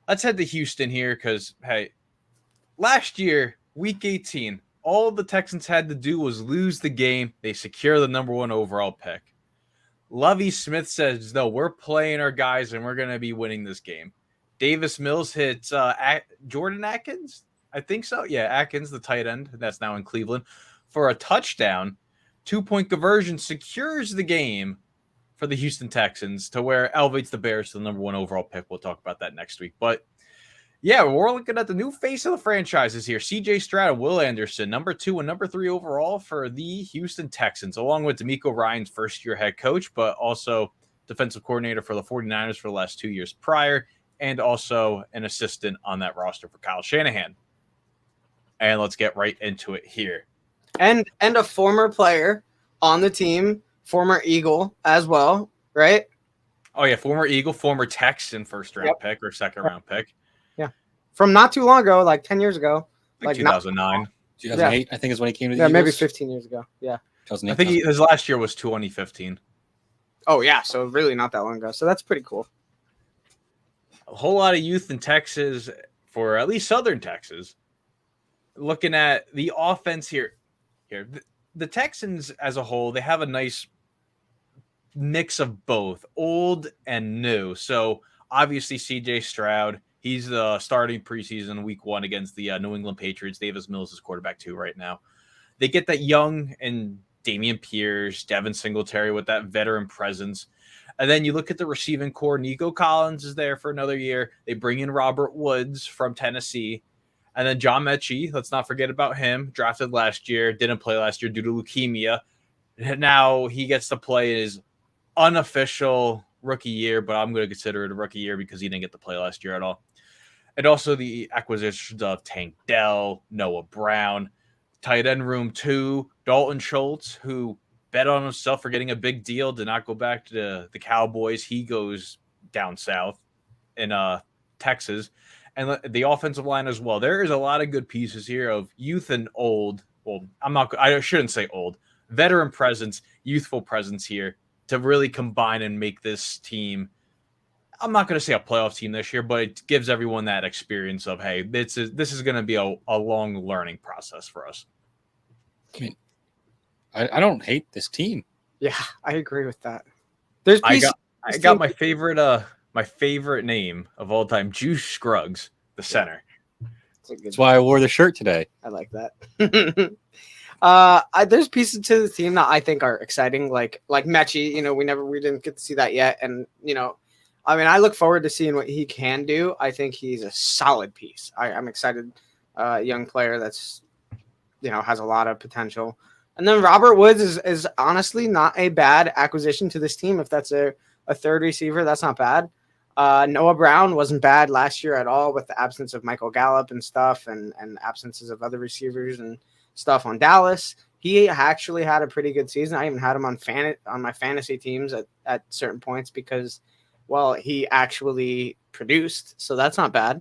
let's head to Houston here because, hey, last year, Week 18, all the Texans had to do was lose the game. They secure the number 1 overall pick. Lovie Smith says, no, we're playing our guys and we're going to be winning this game. Davis Mills hits Jordan Atkins. I think so. Yeah, Atkins, the tight end. That's now in Cleveland. For a touchdown. 2-point conversion secures the game for the Houston Texans to where elevates the Bears to the number 1 overall pick. We'll talk about that next week. But yeah, we're looking at the new face of the franchises here. CJ Stroud and Will Anderson, number 2 and number 3 overall for the Houston Texans, along with DeMeco Ryans, first-year head coach, but also defensive coordinator for the 49ers for the last 2 years prior, and also an assistant on that roster for Kyle Shanahan. And let's get right into it here. And a former player on the team, former Eagle as well, right? Oh, yeah, former Eagle, former Texan first-round pick or second-round pick. Yeah. From not too long ago, like 10 years ago. Like 2009. 2008, I think is when he came to the Eagles. Eagles. Maybe 15 years ago. Yeah. I think his last year was 2015. Oh, yeah, so really not that long ago. So that's pretty cool. A whole lot of youth in Texas, for at least Southern Texas. Looking at the offense here. The Texans as a whole, they have a nice mix of both old and new. So obviously CJ Stroud, he's the starting preseason week 1 against the New England Patriots. Davis Mills is quarterback 2 right now. They get that young and Dameon Pierce, Devin Singletary with that veteran presence. And then you look at the receiving core. Nico Collins is there for another year. They bring in Robert Woods from Tennessee. And then John Mechie, let's not forget about him, drafted last year, didn't play last year due to leukemia. Now he gets to play his unofficial rookie year, but I'm going to consider it a rookie year because he didn't get to play last year at all. And also the acquisitions of Tank Dell, Noah Brown, tight end room 2, Dalton Schultz, who bet on himself for getting a big deal, did not go back to the Cowboys. He goes down south in Texas. And the offensive line as well. There is a lot of good pieces here of youth and old. Well, I shouldn't say old. Veteran presence, youthful presence here to really combine and make this team. I'm not going to say a playoff team this year, but it gives everyone that experience of, hey, this is going to be a long learning process for us. I mean, I don't hate this team. Yeah, I agree with that. I got my favorite name of all time, Juice Scruggs, the center. That's why I wore the shirt today. I like that. There's pieces to the team that I think are exciting, like Mechie. We didn't get to see that yet, and I look forward to seeing what he can do. I think he's a solid piece. I'm excited. Young player that's has a lot of potential. And then Robert Woods is honestly not a bad acquisition to this team. If that's a third receiver, that's not bad. Noah Brown wasn't bad last year at all with the absence of Michael Gallup and stuff and absences of other receivers and stuff on Dallas. He actually had a pretty good season. I even had him on my fantasy teams at certain points because, well, he actually produced. So that's not bad.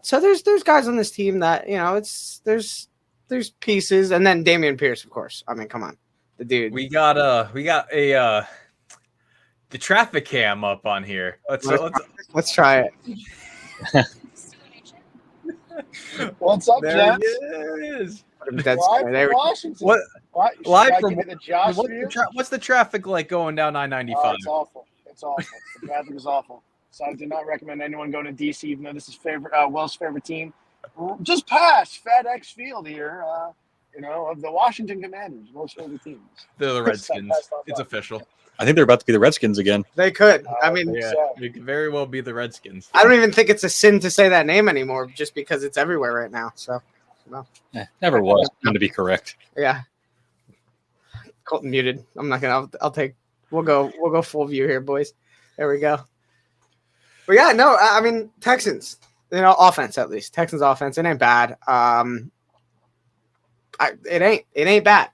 So there's guys on this team that, there's pieces. And then Dameon Pierce, of course. I mean, come on. The dude. We got the traffic cam up on here. Let's try it. What's up, Jeff? There Washington. What's the traffic like going down I-95? Oh, it's awful. The traffic is awful. So I do not recommend anyone going to DC, even though this is Will's favorite team. Just past FedEx Field here, of the Washington Commanders, most favorite teams. They're the Redskins. It's official. I think they're about to be the Redskins again. They could. They could very well be the Redskins. I don't even think it's a sin to say that name anymore, just because it's everywhere right now. So, no. Never was. To be correct. Yeah. Colton muted. I'm not gonna. I'll take. We'll go full view here, boys. There we go. But yeah, no. I mean, Texans. Offense at least. Texans offense. It ain't bad. It ain't bad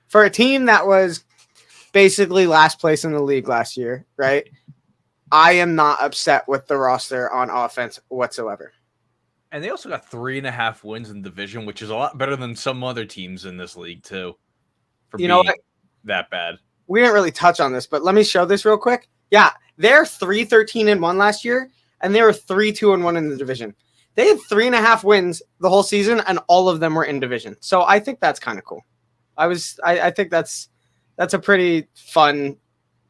for a team that was basically last place in the league last year, right? I am not upset with the roster on offense whatsoever. And they also got 3.5 wins in division, which is a lot better than some other teams in this league too. For being that bad. We didn't really touch on this, but let me show this real quick. Yeah, they're 3-13-1 last year, and they were 3-2-1 in the division. They had 3.5 wins the whole season, and all of them were in division. So I think that's kind of cool. I think that's a pretty fun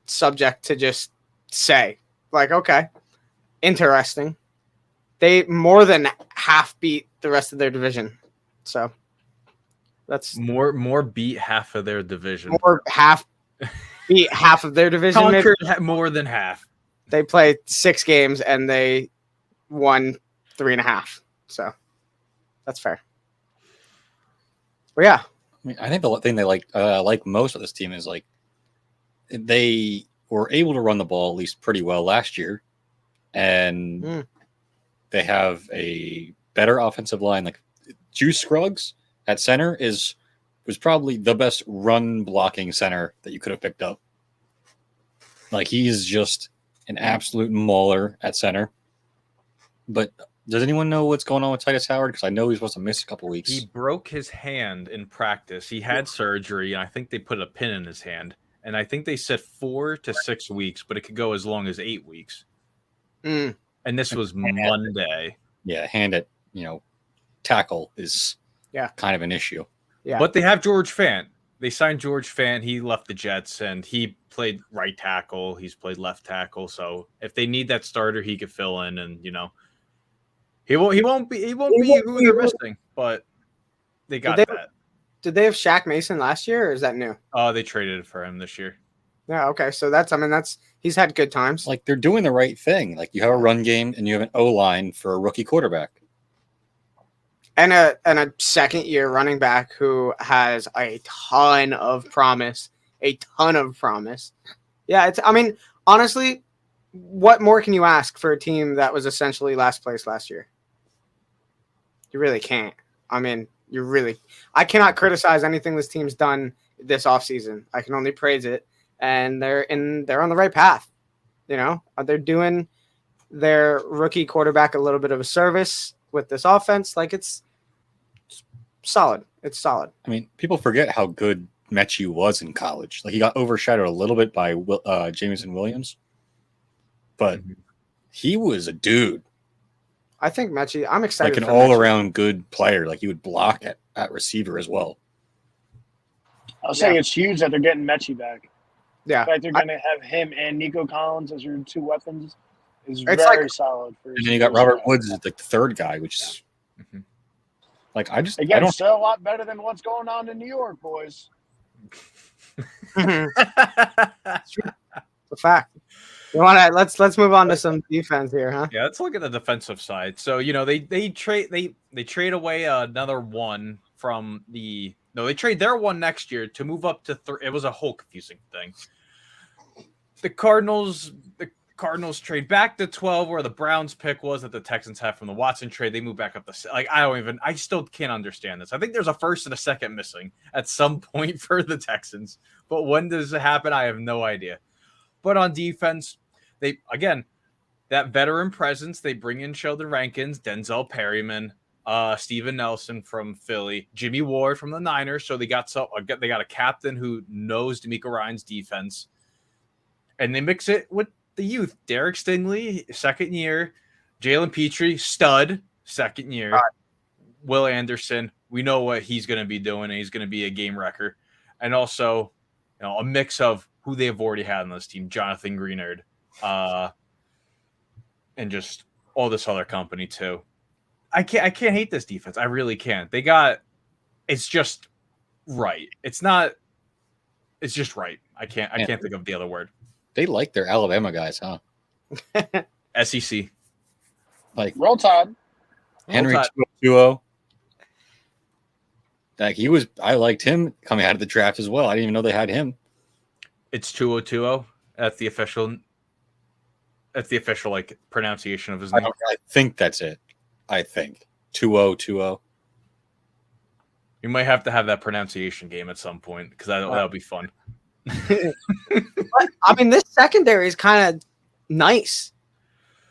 subject to just say. Like, okay, interesting. They more than half beat the rest of their division. So that's more beat half of their division. More half beat half of their division. Conquered more than half. They played 6 games and they won 3.5. So that's fair. But yeah. I mean, I think the thing they like most of this team is like they were able to run the ball at least pretty well last year, and they have a better offensive line. Like Juice Scruggs at center was probably the best run blocking center that you could have picked up. Like he's just an absolute mauler at center. But does anyone know what's going on with Titus Howard? Because I know he's supposed to miss a couple weeks. He broke his hand in practice. He had surgery, and I think they put a pin in his hand. And I think they said 4 to 6 weeks, but it could go as long as 8 weeks. And this was Monday. Yeah, hand at tackle is kind of an issue. Yeah, but they have George Fant. They signed George Fant. He left the Jets, and he played right tackle. He's played left tackle. So if they need that starter, he could fill in, and he won't be who they're missing. But they got that. Did they have Shaq Mason last year, or is that new? Oh, they traded for him this year. Yeah, okay. So he's had good times. Like they're doing the right thing. Like you have a run game and you have an O-line for a rookie quarterback. And a second-year running back who has a ton of promise. Yeah, honestly, what more can you ask for a team that was essentially last place last year? You really can't. I cannot criticize anything this team's done this offseason. I can only praise it, and they're on the right path. They're doing their rookie quarterback a little bit of a service with this offense. Like it's solid. It's solid. I mean, people forget how good Mechie was in college. Like he got overshadowed a little bit by Jameson Williams, but he was a dude. I think Mechie. I'm excited. Like an all-around good player. Like he would block at receiver as well. I was saying it's huge that they're getting Mechie back. Yeah, The fact they're going to have him and Nico Collins as your 2 weapons is It's very solid. And then you got Robert Woods as like the third guy, which is like I don't. Still a lot better than what's going on in New York, boys. It's a fact. You want to let's move on to some defense here, huh? Yeah, let's look at the defensive side. So they trade away another one from the. No, they trade their one next year to move up to 3. It was a whole confusing thing. The Cardinals trade back to 12, where the Browns pick was that the Texans had from the Watson trade. They move back up to I still can't understand this. I think there's a first and a second missing at some point for the Texans, but when does it happen? I have no idea. But on defense, that veteran presence, they bring in Sheldon Rankins, Denzel Perryman, Steven Nelson from Philly, Jimmy Ward from the Niners. So they got a captain who knows DeMeco Ryans' defense, and they mix it with the youth. Derek Stingley, second year, Jalen Petrie, stud, second year, Will Anderson. We know what he's going to be doing, and he's going to be a game wrecker, and also a mix of who they have already had on this team, Jonathan Greenard, and just all this other company too. I can't hate this defense. I really can't. It's just right. It's just right. I can't think of the other word. They like their Alabama guys, huh? SEC. Like Roll Tide. Henry 2-0. Like I liked him coming out of the draft as well. I didn't even know they had him. It's 2020. That's the official like pronunciation of his name. I think that's it. I think 2020. You might have to have that pronunciation game at some point because that'll be fun. This secondary is kind of nice.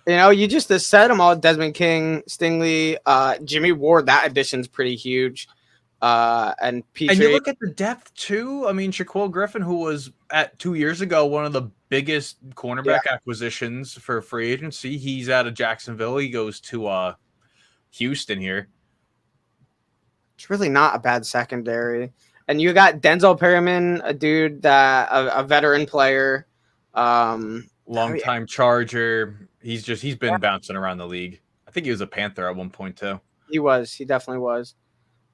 You just said them all: Desmond King, Stingley, Jimmy Ward. That addition's pretty huge. And Petrie. And you look at the depth too. I mean, Shaquille Griffin, who was at 2 years ago one of the biggest cornerback acquisitions for free agency, he's out of Jacksonville. He goes to Houston here. It's really not a bad secondary. And you got Denzel Perryman, a dude that a veteran player, longtime Charger. He's been bouncing around the league. I think he was a Panther at one point too. He definitely was.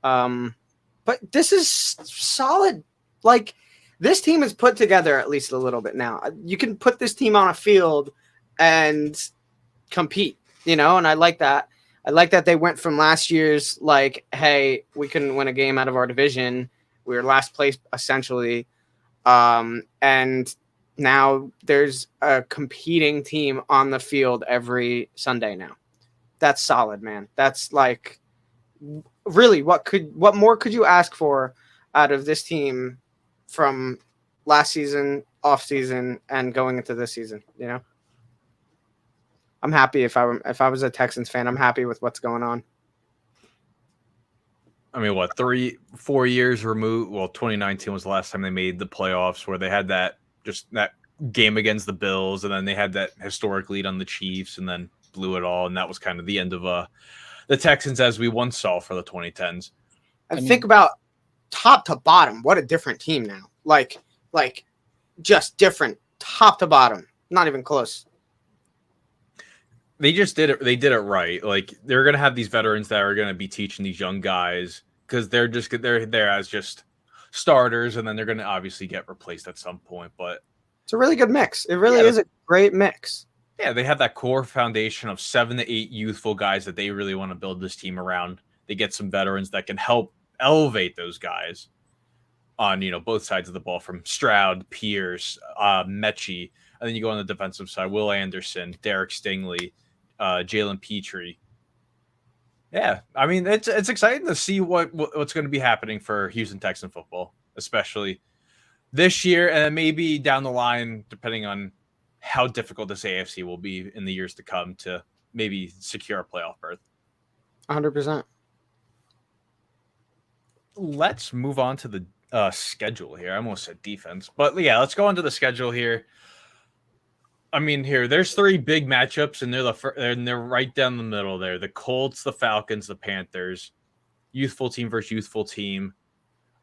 But this is solid. Like, this team is put together at least a little bit now. You can put this team on a field and compete, and I like that. I like that they went from last year's, like, hey, we couldn't win a game out of our division. We were last place, essentially. And now there's a competing team on the field every Sunday now. That's solid, man. That's, like, really, what more could you ask for out of this team from last season, off season, and going into this season? I'm happy. If I was a Texans fan, I'm happy with what's going on. I mean, 4 years removed? Well, 2019 was the last time they made the playoffs, where they had that game against the Bills, and then they had that historic lead on the Chiefs, and then blew it all, and that was kind of the end of the Texans as we once saw for the 2010s. And think about top to bottom. What a different team now. Like just different top to bottom. Not even close. They just did it. They did it right. Like, they're going to have these veterans that are going to be teaching these young guys, because they're there as just starters, and then they're going to obviously get replaced at some point. But it's a really good mix. It really is a great mix. Yeah, they have that core foundation of 7 to 8 youthful guys that they really want to build this team around. They get some veterans that can help elevate those guys on, both sides of the ball, from Stroud, Pierce, Mechie, and then you go on the defensive side, Will Anderson, Derek Stingley, Jalen Petrie. Yeah, I mean, it's exciting to see what's going to be happening for Houston Texan football, especially this year, and maybe down the line, depending on how difficult this AFC will be in the years to come to maybe secure a playoff berth. 100%. Let's move on to the schedule here. I almost said defense, but yeah, let's go on to the schedule here. I mean, there's 3 big matchups, and they're right down the middle there. The Colts, the Falcons, the Panthers. Youthful team versus youthful team.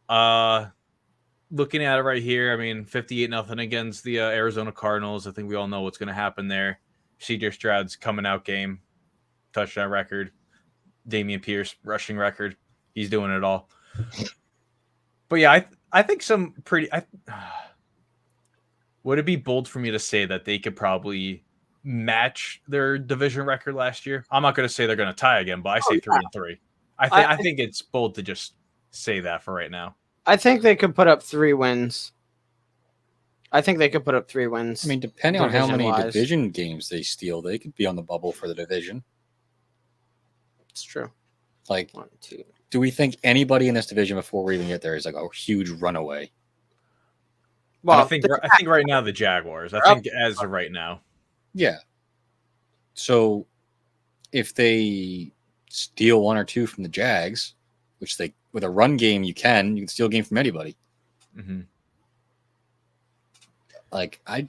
Looking at it right here, I mean, 58-0 against the Arizona Cardinals. I think we all know what's going to happen there. C.J. Stroud's coming out game, touchdown record. Damian Pierce rushing record. He's doing it all. But yeah, I think some pretty. Would it be bold for me to say that they could probably match their division record last year? I'm not going to say they're going to tie again, but I say 3-3. I think it's bold to just say that for right now. I think they could put up 3 wins. I mean, depending on how many division games they steal, they could be on the bubble for the division. It's true. Like, 1, 2. Do we think anybody in this division before we even get there is like a huge runaway? Well, I think right now the Jaguars. I think as of right now. Yeah. So if they steal 1 or 2 from the Jags, which they with a run game you can steal a game from anybody. Mm-hmm. Like I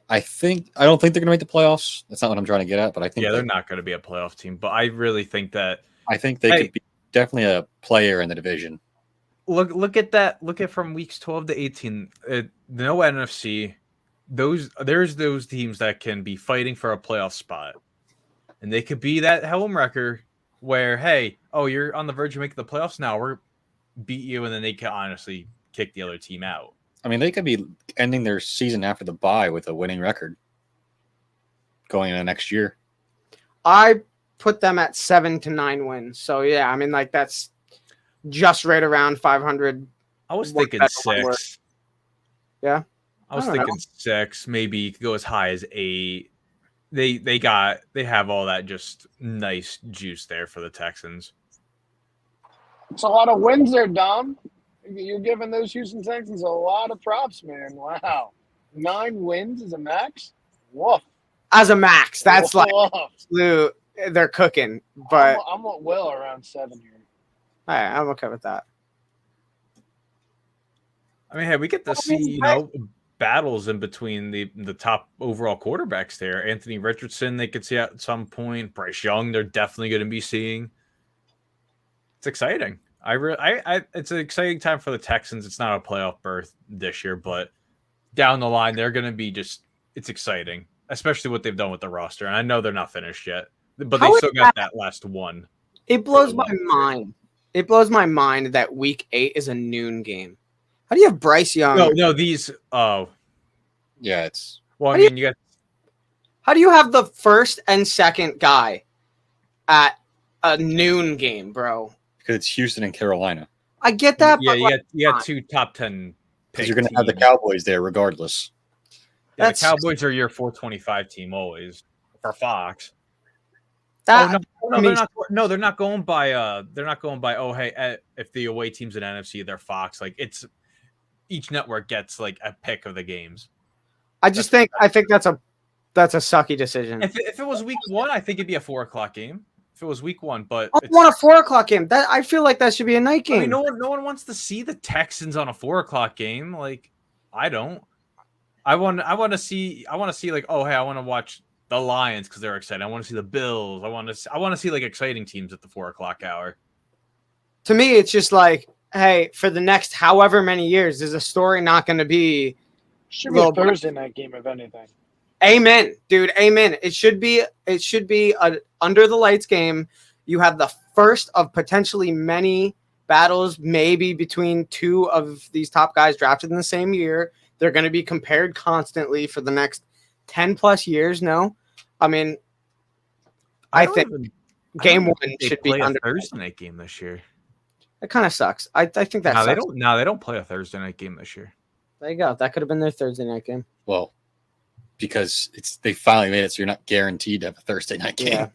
don't think they're going to make the playoffs. That's not what I'm trying to get at, but I think they're not going to be a playoff team. But I really think that they could be definitely a player in the division. Look at that. Look at from weeks 12 to 18. No NFC. There's those teams that can be fighting for a playoff spot, and they could be that home wrecker where, hey, you're on the verge of making the playoffs now. We're beat you, and then they can honestly kick the other team out. I mean, they could be ending their season after the bye with a winning record going into next year. I put them at 7 to 9 wins. So yeah, I mean, like, that's just right around 500. I was thinking 6. Yeah, I was thinking 6. Maybe you could go as high as 8. They have all that just nice juice there for the Texans. It's a lot of wins there, Dom. You're giving those Houston Texans a lot of props, man. Wow. 9 wins as a max? Woof. As a max. That's Woof. like absolute, they're cooking. But I'm with Will around 7 here. All right, I'm okay with that. I mean, hey, we get to see, battles in between the top overall quarterbacks there. Anthony Richardson, they could see at some point. Bryce Young, they're definitely going to be seeing. It's exciting. It's an exciting time for the Texans. It's not a playoff berth this year, but down the line, they're going to be it's exciting, especially what they've done with the roster. And I know they're not finished yet, but they still got that last one. It blows my mind. It blows my mind that week 8 is a noon game. How do you have Bryce Young? No, these. Oh, yeah, it's. Well, I mean, you got. How do you have the first and second guy at a noon game, bro? Because it's Houston and Carolina. I get that. Yeah, but you got 2 top 10. Because you're going to have the Cowboys there regardless. Yeah, the Cowboys are your 425 team always for Fox. They're not going by. Oh, hey, if the away team's in NFC, they're Fox. Like it's each network gets like a pick of the games. I think that's a sucky decision. If it was week 1, I think it'd be a 4:00 game. If it was week 1, but I want a 4:00 game. I feel like that should be a night game. I mean, no one wants to see the Texans on a 4:00 game. Like I don't. I want to see like, oh, hey, I want to watch the Lions because they're excited. I want to see the Bills. I want to see like exciting teams at the 4:00 hour. To me, it's just like, hey, for the next however many years, is a story not going to be? Should be a Thursday night game, if anything. Amen, dude. Amen. It should be a under the lights game. You have the first of potentially many battles, maybe between 2 of these top guys drafted in the same year. They're going to be compared constantly for the next 10 plus years. No, I mean, I think game 1 should be under a Thursday night game this year. It kind of sucks. I think that sucks. They don't play a Thursday night game this year. There you go. That could have been their Thursday night game. Well, because they finally made it, so you're not guaranteed to have a Thursday night game. Yeah.